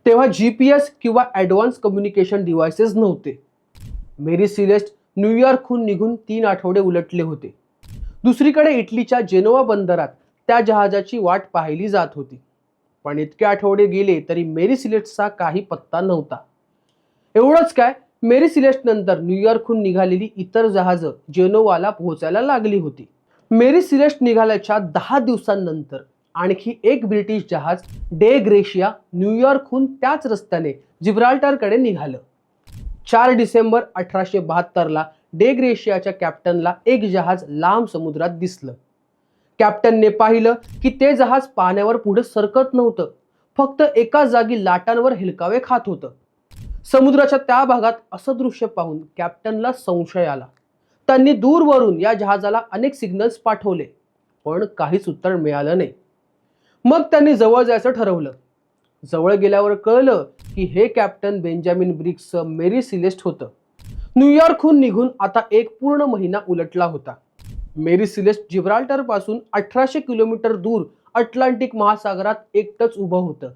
तेव्हा GPS किंवा advance communication devices नव्हते. मेरी सिलेस्ट न्यूयॉर्कहून निघून 3 आठवडे उलटले होते. दुसरीकडे इटलीच्या जेनोवा बंदरात त्या जहाजाची वाट पाहिली जात होती. पण इतके आठवडे गेले तरी मेरी सिलेस्टचा काही पत्ता नव्हता. एवढंच काय, मेरी सिलेस्ट नंतर न्यूयॉर्कहून निघालेली इतर जहाजं जेनोवाला पोहोचायला लागली होती. मेरी सिलेस्ट निघाल्याच्या 10 दिवसांनंतर आणखी एक ब्रिटिश जहाज डे ग्रेशिया न्यूयॉर्कहून त्याच रस्त्याने जिब्राल्टरकडे निघालं. 4 डिसेंबर 1872ला डे ग्रेशियाच्या कॅप्टनला एक जहाज लांब समुद्रात दिसलं. कॅप्टनने पाहिलं की ते जहाज पाण्यावर पुढे सरकत नव्हतं, फक्त एका जागी लाटांवर हेलकावे खात होतं. समुद्राच्या त्या भागात असं दृश्य पाहून कॅप्टनला संशय आला. त्यांनी दूरवरून या जहाजाला अनेक सिग्नल्स पाठवले, पण काहीच उत्तर मिळालं नाही. मग त्यांनी जवळ जायचं ठरवलं. जवळ गेल्यावर कळलं की हे कॅप्टन बेंजामिन ब्रिग्सचं मेरी सिलेस्ट होतं. न्यूयॉर्कहून निघून आता एक पूर्ण महिना उलटला होता. मेरी सिलेस्ट जिब्राल्टर पासून 1800 किलोमीटर दूर अटलांटिक महासागरात एकटंच उभं होतं.